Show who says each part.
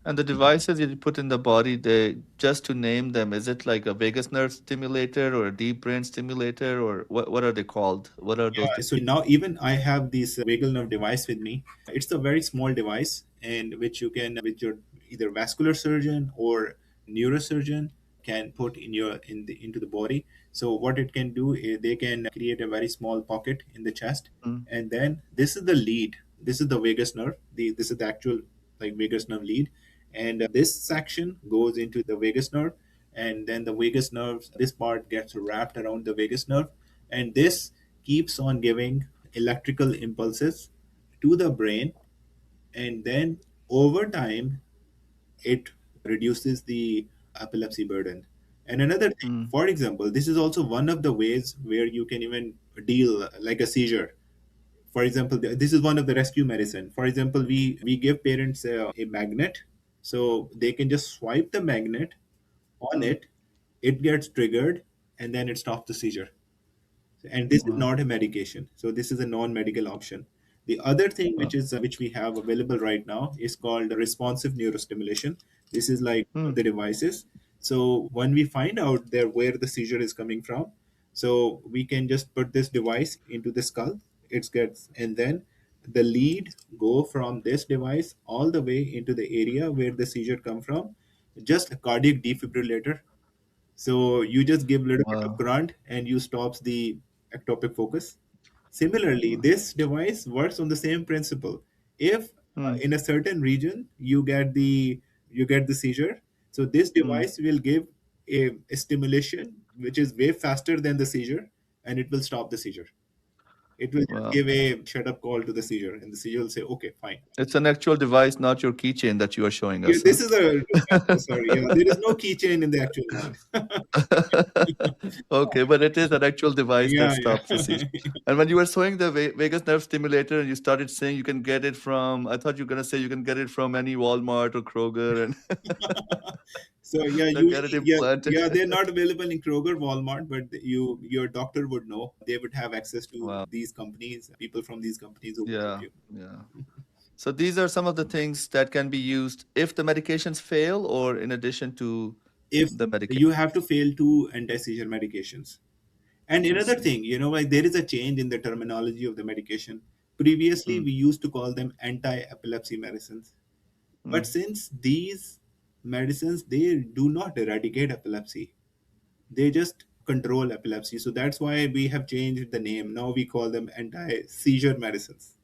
Speaker 1: And the devices you put in the body, they just to name them, is it like a vagus nerve stimulator or a deep brain stimulator, or what are they called? What are those?
Speaker 2: Yeah, so now even I have this vagal nerve device with me. It's a very small device, and which you can, with your either vascular surgeon or neurosurgeon, can put in your into the body. So what it can do is they can create a very small pocket in the chest,
Speaker 1: Mm,
Speaker 2: and then this is the lead. This is the vagus nerve. This is the actual like vagus nerve lead, and this section goes into the vagus nerve, and then the vagus nerve, this part gets wrapped around the vagus nerve, and this keeps on giving electrical impulses to the brain, and then over time it reduces the epilepsy burden. And another thing,
Speaker 1: mm,
Speaker 2: for example, this is also one of the ways where you can even deal like a seizure. For example, this is one of the rescue medicine. For example, we give parents a magnet, so they can just swipe the magnet on
Speaker 1: mm.
Speaker 2: it, it gets triggered, and then it stops the seizure. And this is
Speaker 1: Wow.
Speaker 2: not a medication, so this is a non-medical option. The other thing
Speaker 1: Wow.
Speaker 2: which we have available right now is called responsive neurostimulation. This is like one of
Speaker 1: Mm,
Speaker 2: the devices. So when we find out there where the seizure is coming from, so we can just put this device into the skull, it gets, and then the lead go from this device all the way into the area where the seizure come from, just a cardiac defibrillator. So you just give a little bit of
Speaker 1: wow.
Speaker 2: grunt and you stops the ectopic focus. Similarly,
Speaker 1: Wow.
Speaker 2: this device works on the same principle. If
Speaker 1: Mm,
Speaker 2: in a certain region you get the seizure, so this
Speaker 1: mm.
Speaker 2: device will give a stimulation which is way faster than the seizure, and it will stop the seizure. It will just
Speaker 1: Wow.
Speaker 2: give a shut up call to the seizure, and the seizure will say, "Okay, fine."
Speaker 1: It's an actual device, not your keychain that you are showing
Speaker 2: Yeah,
Speaker 1: us, huh?
Speaker 2: this is a sorry. Yeah, there is no keychain in the actual one.
Speaker 1: Okay, but it is an actual device that
Speaker 2: Yeah,
Speaker 1: stops the seizure.
Speaker 2: yeah.
Speaker 1: And when you were showing the vagus nerve stimulator and you started saying you can get it from, I thought you were gonna say you can get it from any Walmart or Kroger and
Speaker 2: So yeah,
Speaker 1: get it
Speaker 2: usually
Speaker 1: implanted.
Speaker 2: yeah, they're not available in Kroger, Walmart, but your doctor would know. They would have access to
Speaker 1: Wow.
Speaker 2: these companies, people from these companies who would help
Speaker 1: Yeah.
Speaker 2: you.
Speaker 1: Yeah. So these are some of the things that can be used if the medications fail or in addition to
Speaker 2: If
Speaker 1: the medication.
Speaker 2: you have to fail two anti-seizure medications. And
Speaker 1: I
Speaker 2: another
Speaker 1: see.
Speaker 2: thing, like there is a change in the terminology of the medication. Previously,
Speaker 1: Mm,
Speaker 2: we used to call them anti-epilepsy medicines. But
Speaker 1: mm.
Speaker 2: since these medicines, they do not eradicate epilepsy, they just control epilepsy. So that's why we have changed the name. Now we call them anti-seizure medicines.